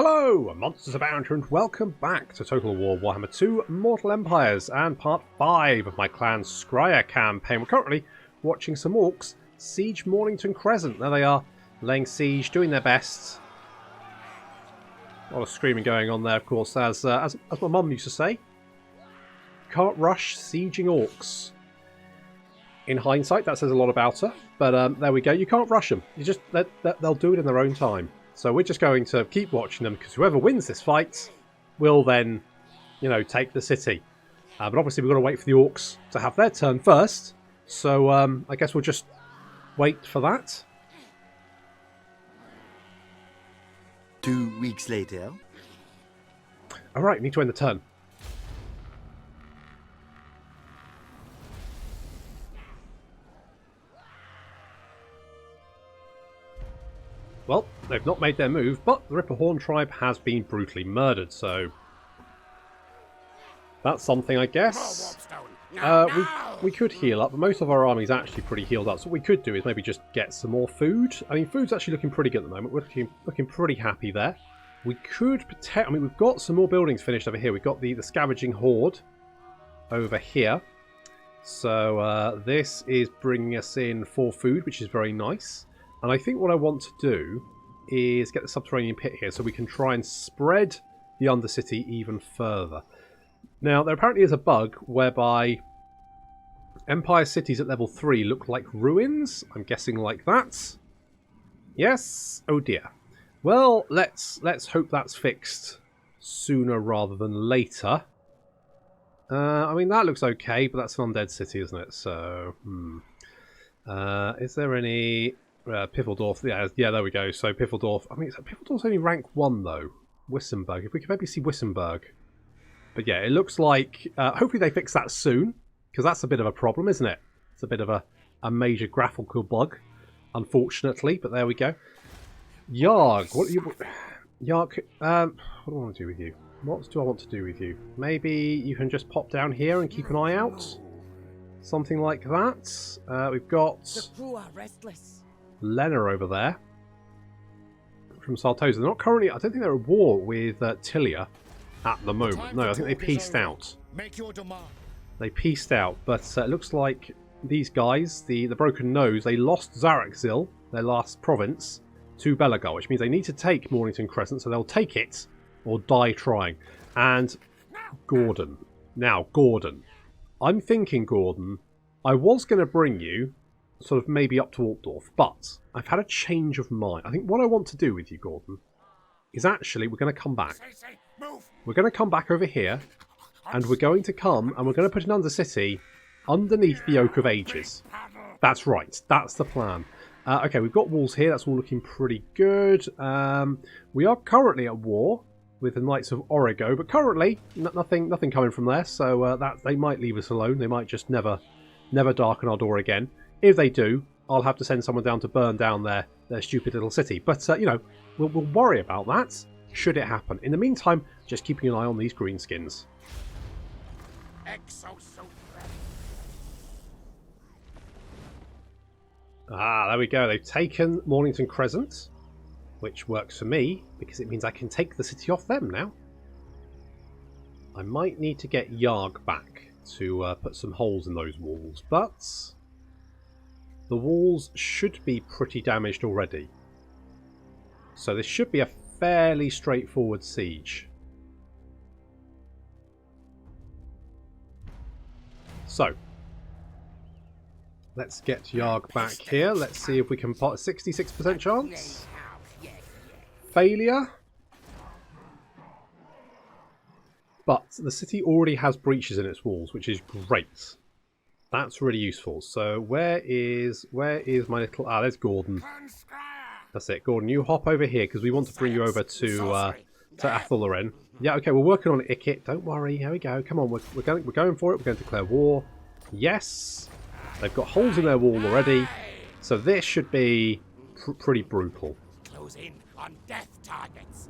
Hello, MonstersAbound, and welcome back to Total War Warhammer 2 Mortal Empires and part 5 of my clan's Skryre campaign. We're currently watching some orcs siege Mornington Crescent. There they are, laying siege, doing their best. A lot of screaming going on there, of course, as my mum used to say. Can't rush sieging orcs. In hindsight, that says a lot about her, but there we go. You can't rush them. You just they'll do it in their own time. So we're just going to keep watching them, because whoever wins this fight will then, you know, take the city. But obviously we've got to wait for the orcs to have their turn first. So I guess we'll just wait for that. 2 weeks later. Alright, need to end the turn. Well, they've not made their move, but the Ripperhorn tribe has been brutally murdered, so that's something, I guess. We could heal up, but most of our army's actually pretty healed up, so what we could do is maybe just get some more food. I mean, food's actually looking pretty good at the moment. We're looking pretty happy there. We could I mean, we've got some more buildings finished over here. We've got the scavenging horde over here. So this is bringing us in 4 food, which is very nice. And I think what I want to do is get the subterranean pit here so we can try and spread the Undercity even further. Now, there apparently is a bug whereby Empire cities at level 3 look like ruins. I'm guessing like that. Yes? Oh dear. Well, let's hope that's fixed sooner rather than later. I mean, that looks okay, but that's an undead city, isn't it? So, is there any... Piffeldorf, yeah, there we go. So Piffeldorf, I mean, Piffeldorf's only rank 1 though. Wissenberg, if we could maybe see Wissenberg. But yeah, it looks like, hopefully they fix that soon, because that's a bit of a problem, isn't it? It's a bit of a major graphical bug, unfortunately, but there we go. Yarg, what do you... Yarg, what do I want to do with you? What do I want to do with you? Maybe you can just pop down here and keep an eye out? Something like that. We've got... The crew are restless. Lena over there from Sartosa. They're not currently, I don't think they're at war with Tilia at the moment. No, I think they pieced out. They pieced out, but it looks like these guys, the Broken Nose, they lost Zarakzil, their last province, to Belagar, which means they need to take Mornington Crescent, so they'll take it or die trying. And Gordon. Now, Gordon. I'm thinking, Gordon, I was going to bring you sort of maybe up to Altdorf, but I've had a change of mind. I think what I want to do with you, Gordon, is actually we're going to come back. We're going to come back over here, and we're going to come and we're going to put an Undercity underneath the Oak of Ages. That's right. That's the plan. Okay, we've got walls here. That's all looking pretty good. We are currently at war with the Knights of Origo, but currently nothing coming from there. So that they might leave us alone. They might just never darken our door again. If they do, I'll have to send someone down to burn down their stupid little city. But, you know, we'll worry about that should it happen. In the meantime, just keeping an eye on these Greenskins. Ah, there we go. They've taken Mornington Crescent, which works for me, because it means I can take the city off them now. I might need to get Yarg back to put some holes in those walls, but... the walls should be pretty damaged already. So this should be a fairly straightforward siege. So, let's get Yarg back here. Let's see if we can pot a 66% chance. Failure. But the city already has breaches in its walls, which is great. That's really useful. So where is my little... Ah, there's Gordon. That's it. Gordon, you hop over here because we want to bring you over to Athelaren. Yeah, okay, we're working on Ikit. Don't worry. Here we go. Come on, we're going for it. We're going to declare war. Yes. They've got holes in their wall already. So this should be pretty brutal. Close in on death targets.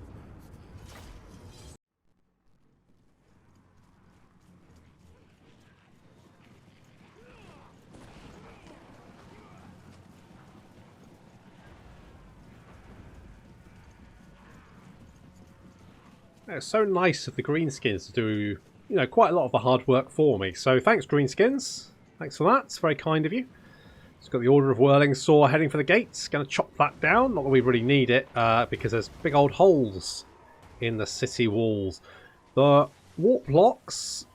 It's so nice of the Greenskins to do, you know, quite a lot of the hard work for me. So thanks, Greenskins. Thanks for that. It's very kind of you. It's got the Order of Whirling Saw heading for the gates. Going to chop that down. Not that we really need it, because there's big old holes in the city walls. The warp blocks,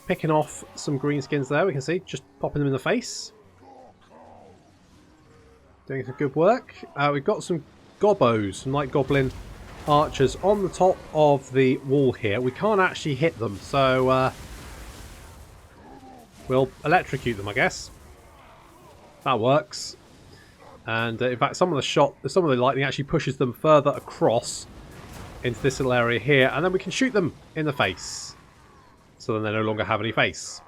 picking off some Greenskins there, we can see. Just popping them in the face. Doing some good work. We've got some gobbos, some light goblin archers on the top of the wall here. We can't actually hit them, so we'll electrocute them, I guess. That works. And in fact, some of the lightning actually pushes them further across into this little area here, and then we can shoot them in the face. So then they no longer have any face.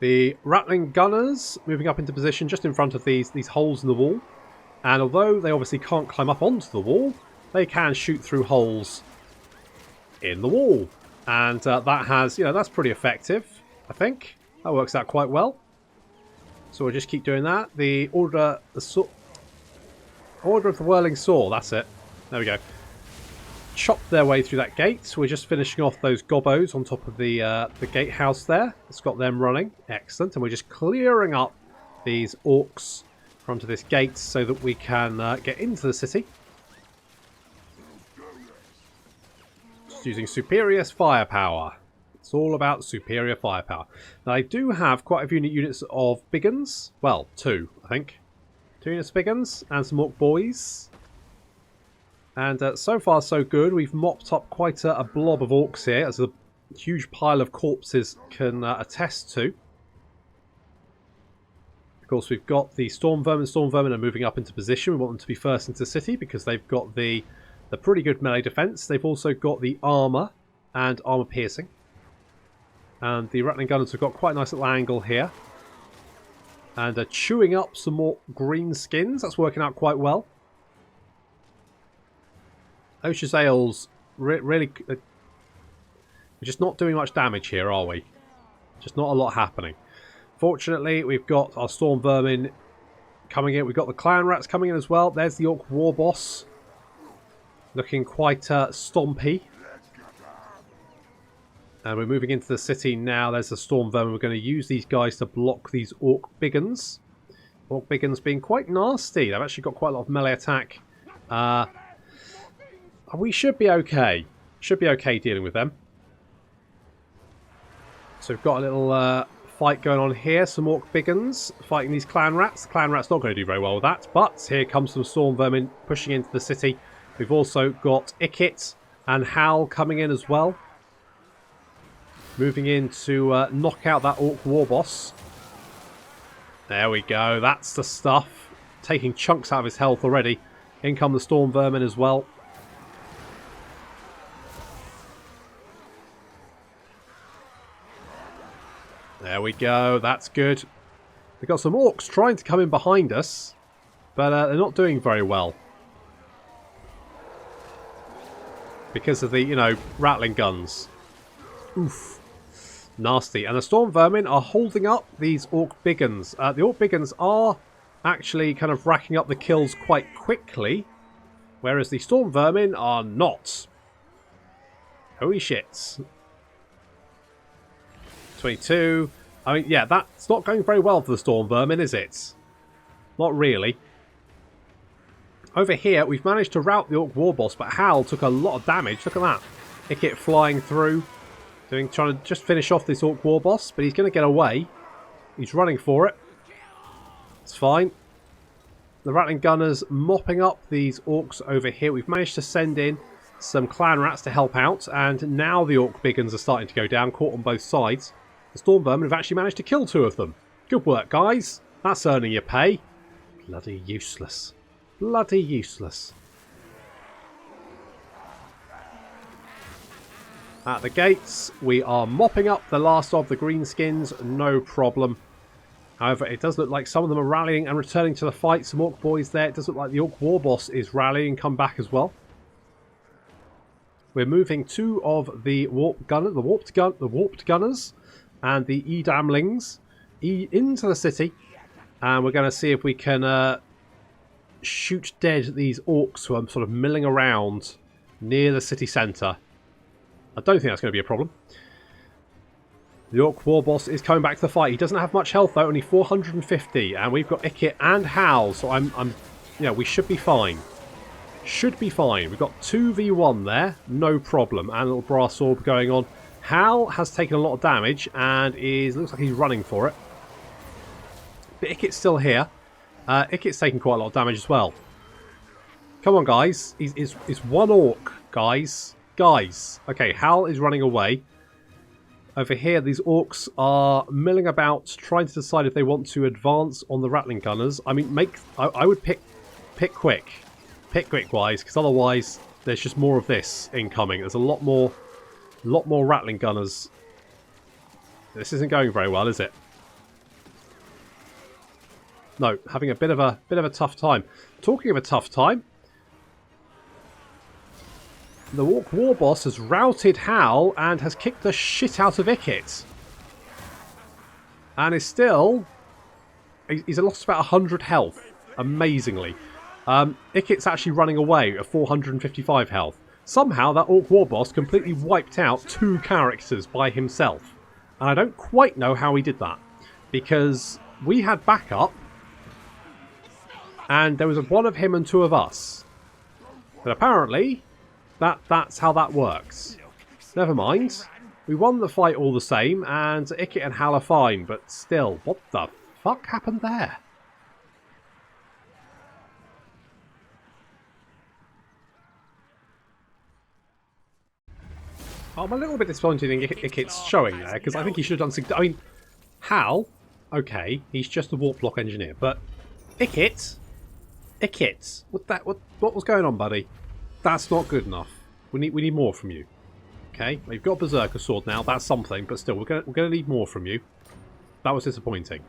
The rattling gunners moving up into position just in front of these holes in the wall. And although they obviously can't climb up onto the wall, they can shoot through holes in the wall. And that has, you know, that's pretty effective, I think. That works out quite well. So we'll just keep doing that. The Order of the Whirling Saw, that's it. There we go. Chop their way through that gate. We're just finishing off those gobbos on top of the gatehouse there. It's got them running. Excellent. And we're just clearing up these orcs onto this gate so that we can get into the city. Just using superior firepower. It's all about superior firepower. Now I do have quite a few units of Gubbinz. Well, 2, I think. 2 units of Gubbinz and some orc boys. And so far so good. We've mopped up quite a blob of orcs here, as a huge pile of corpses can attest to. Of course, we've got the Storm Vermin. Storm Vermin are moving up into position. We want them to be first into the city because they've got the pretty good melee defense. They've also got the armor and armor piercing. And the Rattling Gunners have got quite a nice little angle here. And chewing up some more Greenskins. That's working out quite well. Osha's Ales really... we're just not doing much damage here, are we? Just not a lot happening. Fortunately, we've got our Storm Vermin coming in. We've got the Clan Rats coming in as well. There's the Orc War Boss. Looking quite stompy. And we're moving into the city now. There's the Storm Vermin. We're going to use these guys to block these Orc Gubbinz. Orc Gubbinz being quite nasty. They've actually got quite a lot of melee attack. We should be okay. Should be okay dealing with them. So we've got a little fight going on here. Some Orc Gubbinz fighting these Clan Rats. The Clan Rats not going to do very well with that. But here comes some Storm Vermin pushing into the city. We've also got Ikit and Hal coming in as well. Moving in to knock out that Orc War Boss. There we go. That's the stuff. Taking chunks out of his health already. In come the Storm Vermin as well. There we go. That's good. We've got some orcs trying to come in behind us. But they're not doing very well. Because of the, you know, rattling guns. Oof. Nasty. And the Storm Vermin are holding up these Orc Gubbinz. The Orc Gubbinz are actually kind of racking up the kills quite quickly. Whereas the Storm Vermin are not. Holy shit. 22. I mean, yeah, that's not going very well for the Storm Vermin, is it? Not really. Over here, we've managed to rout the Orc War Boss, but Hal took a lot of damage. Look at that. Ikit flying through. Trying to just finish off this Orc War Boss, but he's going to get away. He's running for it. It's fine. The Rattling Gunners mopping up these Orcs over here. We've managed to send in some Clan Rats to help out, and now the Orc Gubbinz are starting to go down, caught on both sides. The Storm Vermin have actually managed to kill 2 of them. Good work, guys. That's earning your pay. Bloody useless. Bloody useless. At the gates, we are mopping up the last of the Greenskins, no problem. However, it does look like some of them are rallying and returning to the fight. Some Orc boys there. It does look like the Orc War Boss is rallying and come back as well. We're moving 2 of the warped gunners and the Edamlings into the city, and we're going to see if we can shoot dead these orcs who are sort of milling around near the city centre. I don't think that's going to be a problem. The Orc War Boss is coming back to the fight. He doesn't have much health though, only 450, and we've got Ikit and Hal, so we should be fine. Should be fine. We've got 2v1 there, no problem, and a little brass orb going on. Hal has taken a lot of damage and looks like he's running for it. But Ikit's still here. Ikit's taking quite a lot of damage as well. Come on, guys. It's one orc, guys. Guys. Okay, Hal is running away. Over here, these orcs are milling about, trying to decide if they want to advance on the Rattling Gunners. I mean, I would pick quick. Pick quick, guys, because otherwise there's just more of this incoming. There's a lot more Rattling Gunners. This isn't going very well, is it? No, having a bit of a tough time. Talking of a tough time, the Orc War Boss has routed Hal and has kicked the shit out of Ikit. And is still... He's lost about 100 health, amazingly. Ikit's actually running away at 455 health. Somehow that Orc War Boss completely wiped out 2 characters by himself. And I don't quite know how he did that. Because we had backup, and there was one of him and 2 of us. But apparently... That's how that works. Never mind. We won the fight all the same, and Ikit and Hal are fine, but still, what the fuck happened there? I'm a little bit disappointed in Ikit's showing there, because I think he should have done... I mean, Hal, okay, he's just a warp block engineer, but Ikit, what was going on, buddy? That's not good enough. We need more from you. Okay, we've got Berserker Sword now. That's something, but still, we're gonna need more from you. That was disappointing.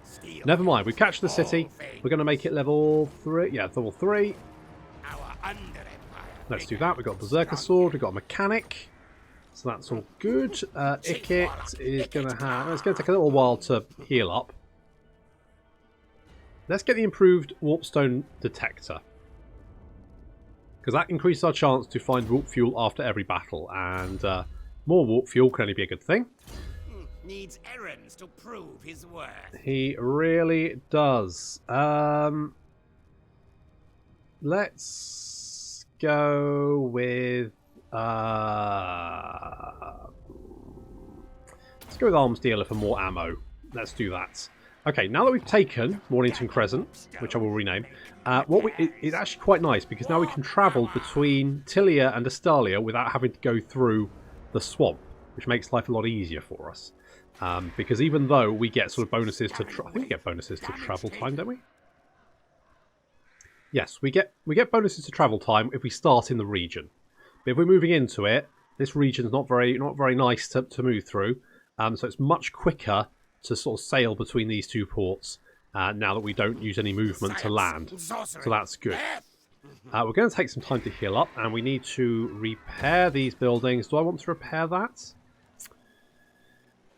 Never mind. We've captured the city. We're gonna make it level 3. Yeah, level 3. Let's do that. We've got Berserker Sword. We've got a mechanic. So that's all good. Ikit is gonna have... It's gonna take a little while to heal up. Let's get the improved Warpstone Detector. Because that increases our chance to find warp fuel after every battle, and more warp fuel can only be a good thing. Needs errands to prove his worth. He really does. Let's go with Arms Dealer for more ammo. Let's do that. Okay, now that we've taken Mornington Crescent, which I will rename, it's actually quite nice because now we can travel between Tilia and Estalia without having to go through the swamp, which makes life a lot easier for us. Because even though we get sort of bonuses to... I think we get bonuses to travel time, don't we? Yes, we get bonuses to travel time if we start in the region. But if we're moving into it, this region's not very nice to move through. So it's much quicker to sort of sail between these 2 ports now that we don't use any movement to land. So that's good. We're going to take some time to heal up, and we need to repair these buildings. Do I want to repair that?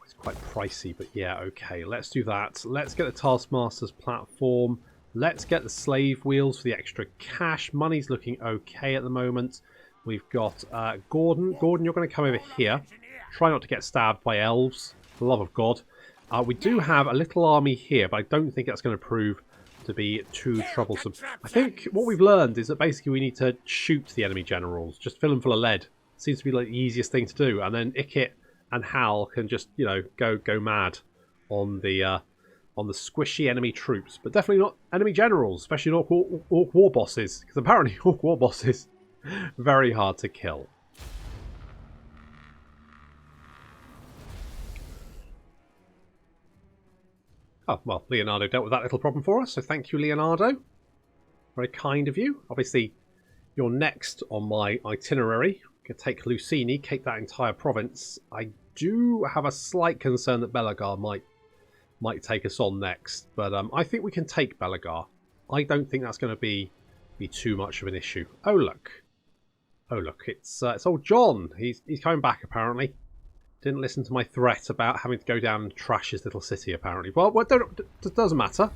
It's quite pricey, but yeah, okay. Let's do that. Let's get the Taskmaster's platform. Let's get the slave wheels for the extra cash. Money's looking okay at the moment. We've got Gordon. Gordon, you're going to come over here. Try not to get stabbed by elves, for the love of God. We do have a little army here, but I don't think that's going to prove to be too troublesome. I think what we've learned is that basically we need to shoot the enemy generals, just fill them full of lead. Seems to be like the easiest thing to do, and then Ikit and Hal can just, you know, go mad on the squishy enemy troops, but definitely not enemy generals, especially not Orc War Bosses, because apparently Orc War Bosses very hard to kill. Oh, well, Leonardo dealt with that little problem for us, so thank you, Leonardo. Very kind of you. Obviously, you're next on my itinerary. We can take Lucini, take that entire province. I do have a slight concern that Belagar might take us on next, but I think we can take Belagar. I don't think that's going to be too much of an issue. Oh, look. It's old John. He's coming back, apparently. Didn't listen to my threat about having to go down and trash his little city, apparently. Well, it doesn't matter.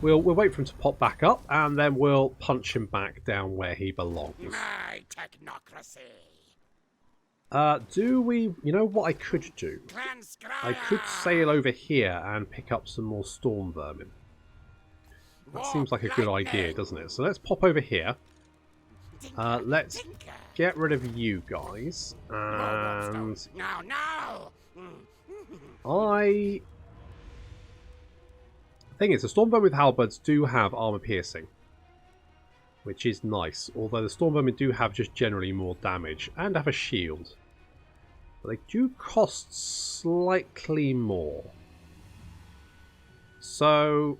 We'll wait for him to pop back up, and then we'll punch him back down where he belongs. My technocracy. Do we... You know what I could do? Clan Skryre. I could sail over here and pick up some more storm vermin. That seems like a good idea, doesn't it? So let's pop over here. Let's get rid of you guys. And... No! Thing is, the storm vermin with halberds do have armor piercing, which is nice. Although the storm vermin do have just generally more damage and have a shield, but they do cost slightly more. So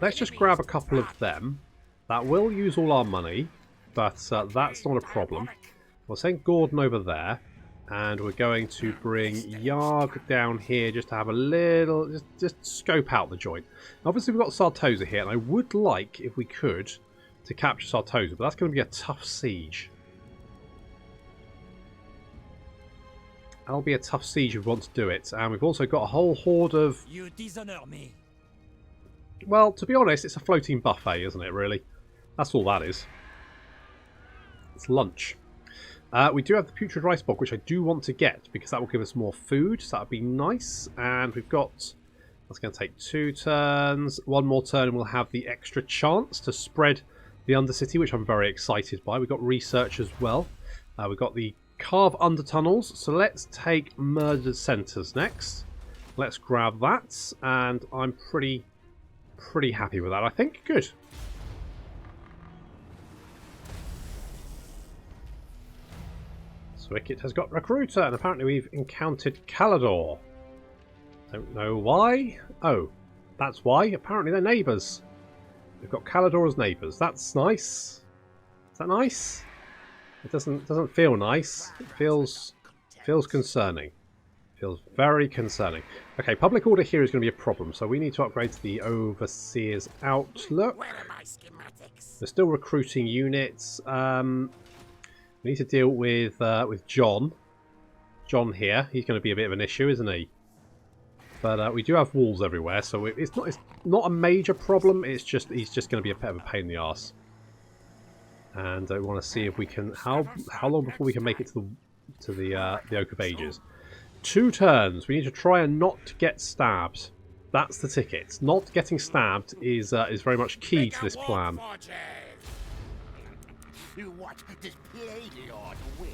let's just grab a couple of them. That will use all our money, but that's not a problem. We'll send Gordon over there. And we're going to bring Yarg down here just to have a little... Just scope out the joint. Obviously, we've got Sartosa here, and I would like, if we could, to capture Sartosa, but that's going to be a tough siege. That'll be a tough siege if we want to do it. And we've also got a whole horde of... You dishonor me. Well, to be honest, it's a floating buffet, isn't it, really? That's all that is. It's lunch. We do have the putrid rice bog, which I do want to get because that will give us more food, so that would be nice. And we've got, that's going to take 2 turns, 1 more turn, and we'll have the extra chance to spread the Undercity, which I'm very excited by. We've got research as well. We've got the carve undertunnels, so let's take murdered centres next. Let's grab that, and I'm pretty happy with that, I think. Good. Wicket has got Recruiter, and apparently we've encountered Calador. Don't know why. Oh, that's why. Apparently they're neighbours. We've got Calador as neighbours. That's nice. Is that nice? It doesn't feel nice. It feels concerning. Feels very concerning. Okay, public order here is going to be a problem, so we need to upgrade to the Overseer's Outlook. Where are my schematics? We're still recruiting units. We need to deal with John. John here. He's going to be a bit of an issue, isn't he? But we do have walls everywhere, so it's not a major problem. It's just he's just going to be a bit of a pain in the arse. And I want to see if we can how long before we can make it to the Oak of Ages. 2 turns. We need to try and not get stabbed. That's the ticket. Not getting stabbed is very much key to this plan. What does Palladion wish?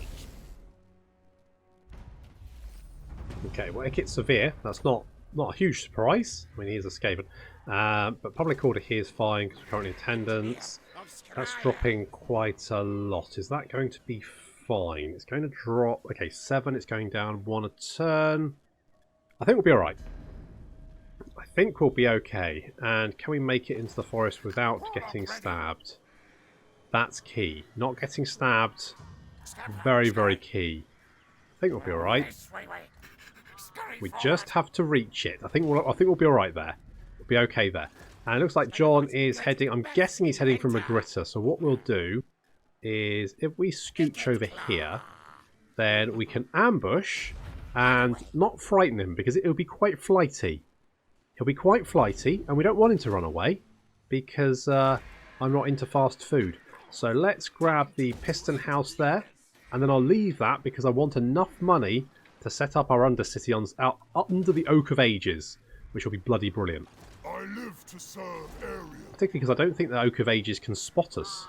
Okay, well, Ikit's severe. That's not a huge surprise. I mean, he is a Skaven. But public order here is fine because we're currently in attendance. That's dropping quite a lot. Is that going to be fine? It's going to drop... Okay, 7. It's going down 1 a turn. I think we'll be alright. I think we'll be okay. And can we make it into the forest without getting stabbed? That's key. Not getting stabbed. Very, very key. I think we'll be alright. We just have to reach it. I think we'll be alright there. We'll be okay there. And it looks like John is heading... I'm guessing he's heading from Magritta. So what we'll do is if we scooch over here, then we can ambush and not frighten him because it'll be quite flighty. He'll be quite flighty and we don't want him to run away because I'm not into fast food. So let's grab the piston house there, and then I'll leave that because I want enough money to set up our Undercity out under the Oak of Ages, which will be bloody brilliant. I live to serve area. Particularly because I don't think the Oak of Ages can spot us.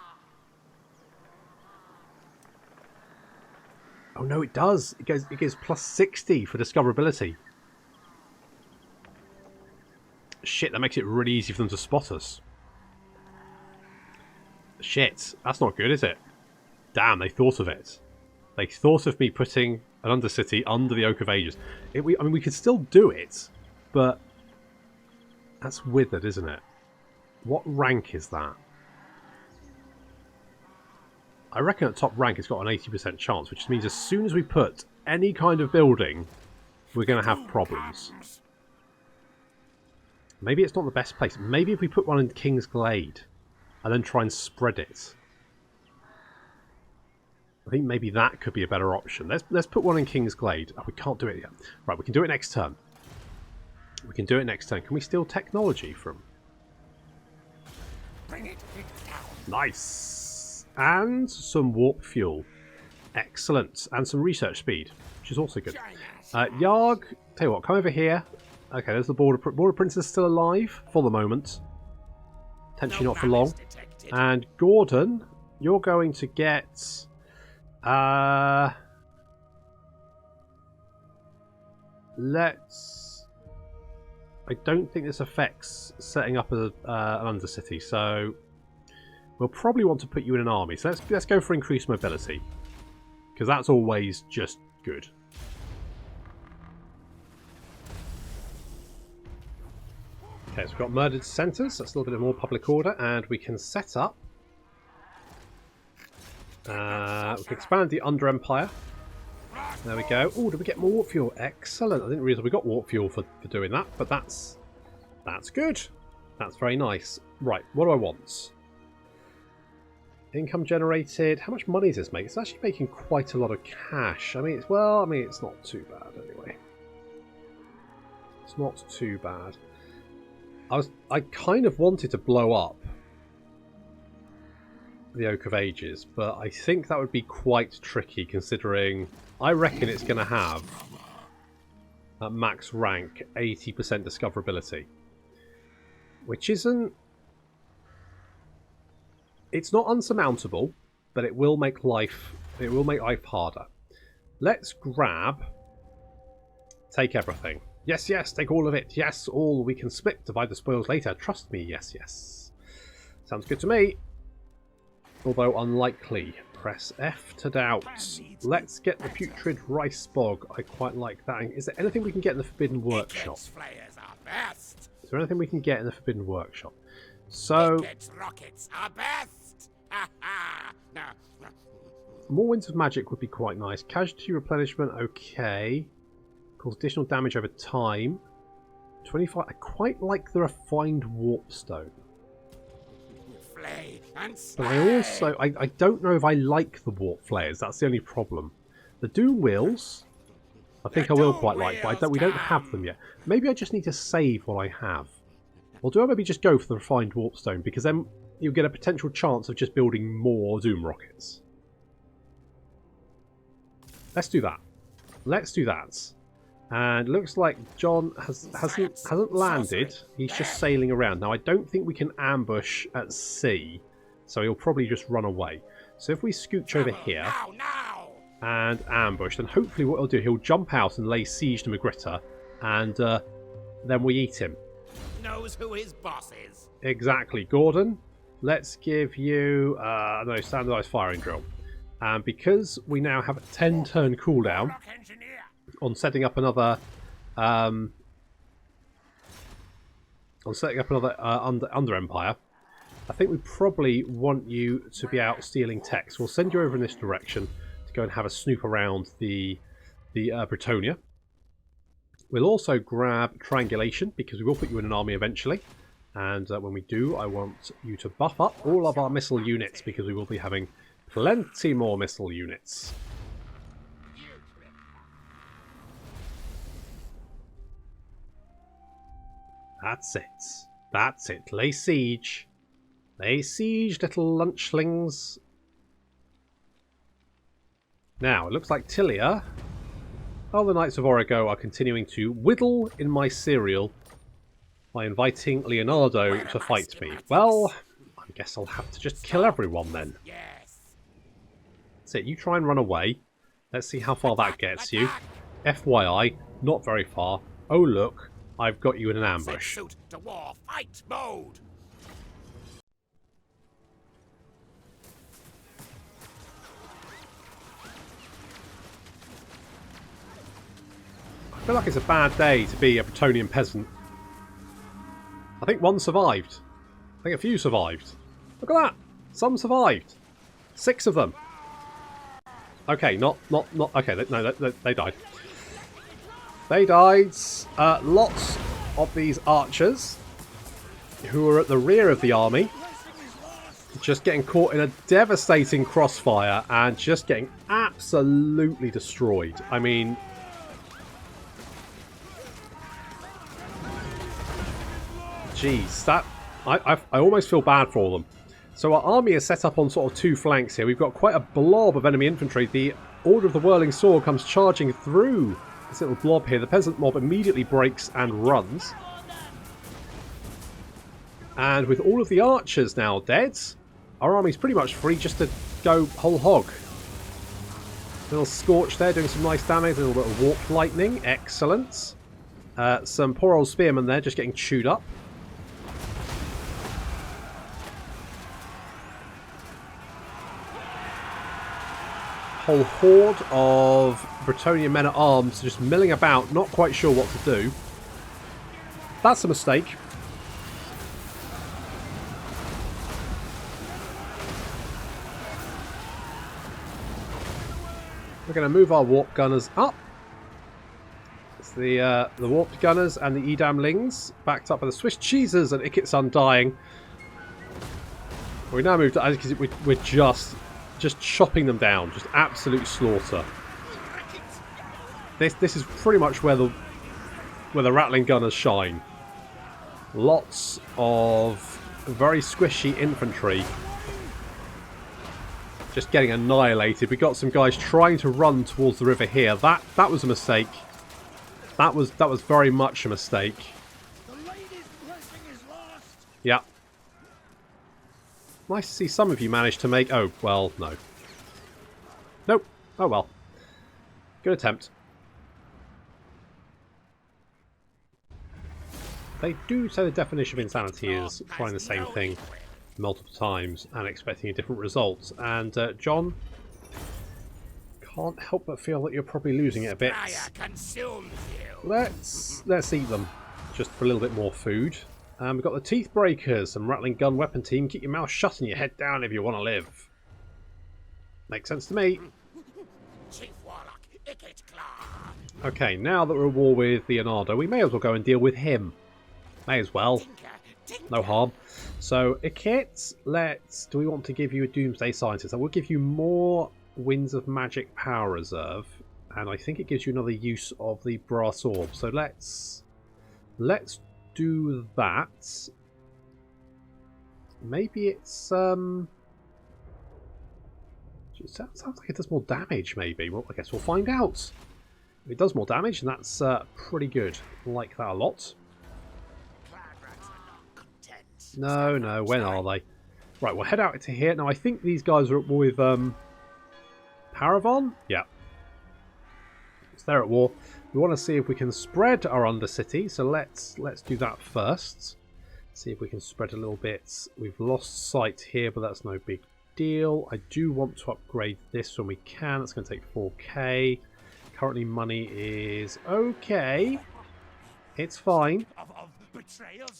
Oh no, it does. It gives plus 60 for discoverability. Shit, that makes it really easy for them to spot us. Shit, that's not good, is it? Damn, they thought of it. They thought of me putting an Undercity under the Oak of Ages. I mean, we could still do it, but that's withered, isn't it? What rank is that? I reckon at top rank it's got an 80% chance, which means as soon as we put any kind of building, we're going to have problems. Maybe it's not the best place. Maybe if we put one in King's Glade and then try and spread it. I think maybe that could be a better option. Let's put one in King's Glade. Oh, we can't do it yet. Right, we can do it next turn. We can do it next turn. Can we steal technology from... Bring it down. Nice. And some warp fuel. Excellent. And some research speed, which is also good. Yarg, tell you what, come over here. Okay, there's the border prince is still alive for the moment. Potentially not for long. And Gordon, you're going to get... let's... I don't think this affects setting up an undercity, so we'll probably want to put you in an army. So let's go for increased mobility, because that's always just good. Okay, so we've got murdered centres. That's a little bit more public order, and we can set up. We can expand the Under Empire. There we go. Oh, did we get more warp fuel? Excellent. I didn't realise we got warp fuel for doing that, but that's good. That's very nice. Right, what do I want? Income generated. How much money does this make? It's actually making quite a lot of cash. I mean, it's not too bad anyway. It's not too bad. I kind of wanted to blow up the Oak of Ages, but I think that would be quite tricky considering I reckon it's going to have at max rank 80% discoverability, which isn't... It's not unsurmountable, but it will make life harder. Let's grab... Take everything. Yes, yes, take all of it. Yes, all. We can split, divide the spoils later. Trust me, yes, yes. Sounds good to me. Although unlikely. Press F to doubt. Let's get the putrid rice bog. I quite like that. Is there anything we can get in the Forbidden Workshop? Is there anything we can get in the Forbidden Workshop? So... rockets are best. More Winds of Magic would be quite nice. Casualty replenishment, okay. Cause additional damage over time. 25. I quite like the refined warpstone. But I also... I don't know if I like the warp flares. That's the only problem. The Doom Wheels, I think I will quite like, but we don't have them yet. Maybe I just need to save what I have. Or do I maybe just go for the refined warpstone? Because then you'll get a potential chance of just building more Doom rockets. Let's do that. Let's do that. And looks like John hasn't landed. He's just sailing around. Now, I don't think we can ambush at sea, so he'll probably just run away. So if we scooch over here and ambush, then hopefully what he'll do, he'll jump out and lay siege to Magritta, and then we eat him. Knows who his boss is. Exactly. Gordon, let's give you no standardized firing drill. And because we now have a 10-turn cooldown on setting up another Under Empire, I think we probably want you to be out stealing techs. We'll send you over in this direction to go and have a snoop around the Britonia. We'll also grab triangulation because we will put you in an army eventually. And when we do, I want you to buff up all of our missile units because we will be having plenty more missile units. That's it. That's it. Lay siege. Lay siege, little lunchlings. Now, it looks like Tilia... Oh, the Knights of Origo are continuing to whittle in my cereal by inviting Leonardo to fight me. Well, I guess I'll have to just kill everyone then. That's it. You try and run away. Let's see how far that gets you. FYI, not very far. Oh, look. I've got you in an ambush. Suit to war, fight mode. I feel like it's a bad day to be a Bretonian peasant. I think one survived. I think a few survived. Look at that! Some survived. 6 of them. Okay, not. Okay, no, they died. They died. Lots of these archers who are at the rear of the army just getting caught in a devastating crossfire and just getting absolutely destroyed. I mean, jeez, that... I almost feel bad for them. So our army is set up on sort of two flanks here. We've got quite a blob of enemy infantry. The Order of the Whirling Sword comes charging through this little blob here. The peasant mob immediately breaks and runs. And with all of the archers now dead, our army's pretty much free just to go whole hog. Little Scorch there doing some nice damage. A little bit of Warp Lightning. Excellent. Some poor old spearmen there just getting chewed up. Whole horde of Bretonnian men-at-arms just milling about, not quite sure what to do. That's a mistake. We're going to move our warp gunners up. It's the warped gunners and the Edamlings, backed up by the Swiss cheeses and Ikit's Undying. We now move to, as you can see, we're just chopping them down, just absolute slaughter. This is pretty much where the rattling gunners shine. Lots of very squishy infantry just getting annihilated. We got some guys trying to run towards the river here. That was a mistake. That was very much a mistake. Yeah. Nice to see some of you manage to make... Oh, well, no. Nope. Oh, well. Good attempt. They do say the definition of insanity is trying the same thing multiple times and expecting a different result. And, John, can't help but feel that you're probably losing it a bit. Let's eat them, just for a little bit more food. We've got the Teeth Breakers and Rattling Gun Weapon Team. Keep your mouth shut and your head down if you want to live. Makes sense to me. Chief Warlock, okay, now that we're at war with Leonardo, we may as well go and deal with him. May as well. No harm. So, Ikit, do we want to give you a Doomsday Scientist? I will give you more Winds of Magic Power Reserve. And I think it gives you another use of the Brass Orb. So let's do that. Maybe it's it sounds like it does more damage. Maybe. Well, I guess we'll find out. If it does more damage, and that's pretty good. Like that a lot. No. When are they? Right, we'll head out to here. Now I think these guys are at war with Paravon. Yeah. So they're at war. We want to see if we can spread our Undercity, so let's do that first. See if we can spread a little bit. We've lost sight here, but that's no big deal. I do want to upgrade this when we can. It's going to take 4k. Currently money is okay. It's fine.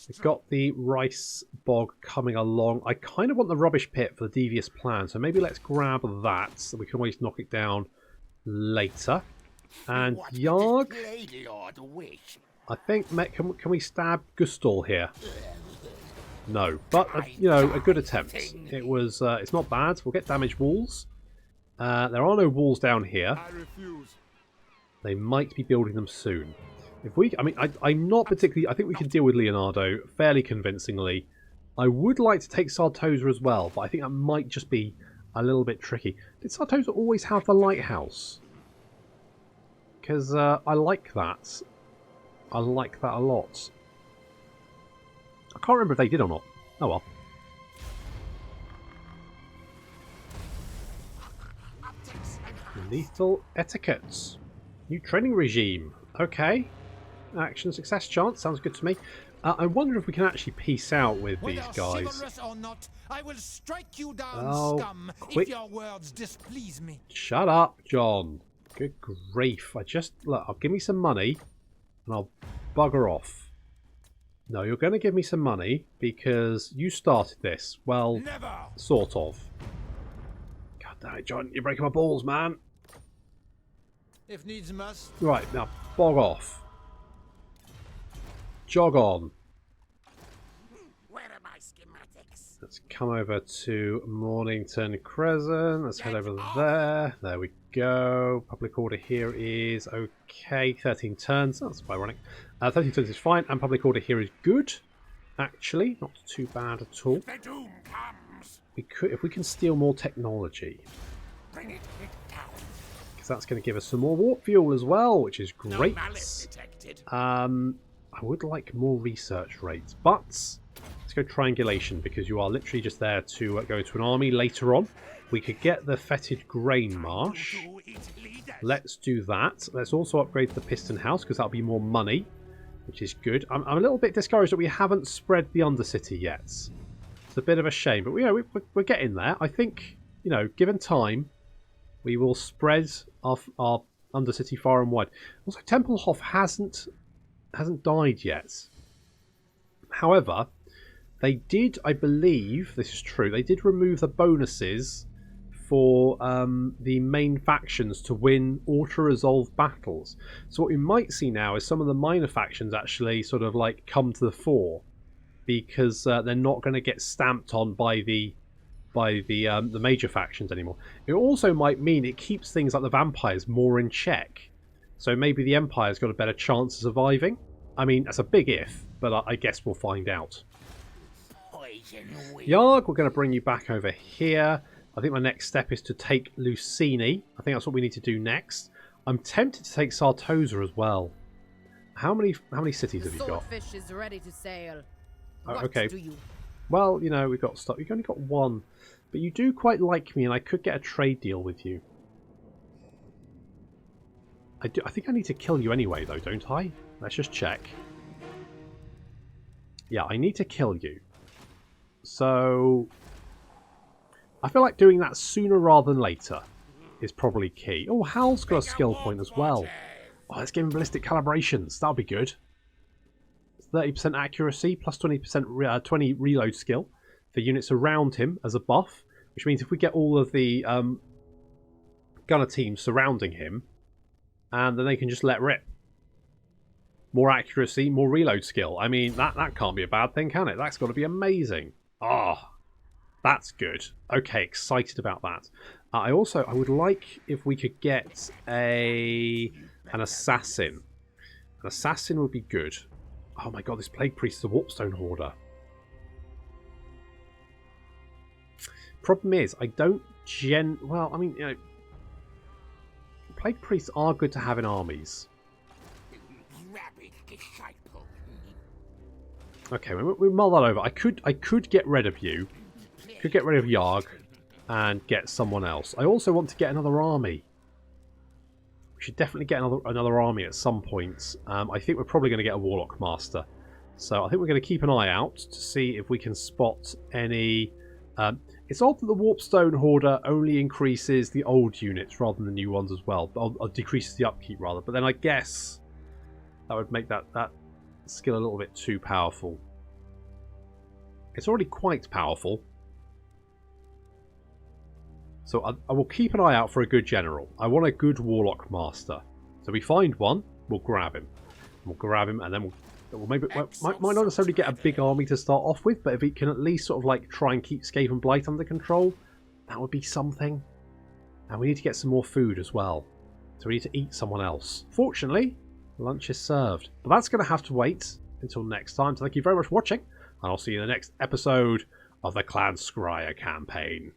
We've got the rice bog coming along. I kind of want the rubbish pit for the devious plan, so maybe let's grab that, so we can always knock it down later. And Yarg, I think, can we stab Gustal here? No, but you know, a good attempt. It was. It's not bad. We'll get damaged walls. There are no walls down here. They might be building them soon. If we, I mean, I'm not particularly. I think we can deal with Leonardo fairly convincingly. I would like to take Sartosa as well, but I think that might just be a little bit tricky. Did Sartosa always have the lighthouse? Because I like that. I like that a lot. I can't remember if they did or not. Oh well. Lethal etiquette. New training regime. Okay. Action success chance. Sounds good to me. I wonder if we can actually peace out with these guys. Or not, I will strike you down, oh, scum, quick. if your words displease me. Shut up, John. Good grief. Look, I'll give me some money and I'll bugger off. No, you're going to give me some money because you started this. Well, never. Sort of. God damn it, John. You're breaking my balls, man. If needs must. Right, now, bog off. Jog on. Where are my schematics? Let's come over to Mornington Crescent. Let's head over there. There we go. Public order here is okay. 13 turns. That's ironic. 13 turns is fine. And public order here is good. Actually, not too bad at all. The doom comes. We could, if we can steal more technology, Bring it down. because that's going to give us some more warp fuel as well, which is No great. malice detected. I would like more research rates, but let's go triangulation, because you are literally just there to go into an army later on. We could get the fetid grain marsh. To its leaders. Let's do that. Let's also upgrade the piston house, because that'll be more money, which is good. I'm a little bit discouraged that we haven't spread the Undercity yet. It's a bit of a shame, but we're getting there. I think, given time, we will spread our Undercity far and wide. Also, Tempelhof hasn't died yet. However, they did, I believe, this is true, they did remove the bonuses for the main factions to win auto-resolve battles. So what we might see now is some of the minor factions actually sort of like come to the fore, because they're not going to get stamped on by the major factions anymore. It also might mean it keeps things like the vampires more in check. So maybe the Empire's got a better chance of surviving. I mean, that's a big if, but I guess we'll find out. Yarg, we're going to bring you back over here. I think my next step is to take Lucini. I think that's what we need to do next. I'm tempted to take Sartosa as well. How many cities have you got? Swordfish is ready to sail. Oh, What okay. do you? Well, we've got stuff. We've only got one, but you do quite like me, and I could get a trade deal with you. I think I need to kill you anyway, though, don't I? Let's just check. Yeah, I need to kill you. So I feel like doing that sooner rather than later is probably key. Oh, Hal's got a skill point as well. Oh, let's give him ballistic calibrations. That'll be good. 30% accuracy plus 20% 20 reload skill for units around him as a buff, which means if we get all of the gunner teams surrounding him, and then they can just let rip. More accuracy, more reload skill. I mean, that can't be a bad thing, can it? That's got to be amazing. Oh, that's good. Okay, excited about that. I would like if we could get an assassin. An assassin would be good. Oh my god, this Plague Priest is a Warpstone Hoarder. Problem is, I don't well, I mean, Plague Priests are good to have in armies. Rabid disciple. Okay, we mull that over. I could get rid of you. Could get rid of Yarg and get someone else. I also want to get another army. We should definitely get another army at some point. I think we're probably going to get a Warlock Master. So I think we're going to keep an eye out to see if we can spot any... it's odd that the Warpstone Hoarder only increases the old units rather than the new ones as well. Or decreases the upkeep rather. But then I guess that would make that skill a little bit too powerful. It's already quite powerful. So I will keep an eye out for a good general. I want a good Warlock Master. So we find one, we'll grab him. We'll grab him, and then we'll maybe might not necessarily get a big army to start off with, but if he can at least sort of like try and keep Skaven Blight under control, that would be something. And we need to get some more food as well. So we need to eat someone else. Fortunately, lunch is served. But that's going to have to wait until next time. So thank you very much for watching, and I'll see you in the next episode of the Clan Skryre campaign.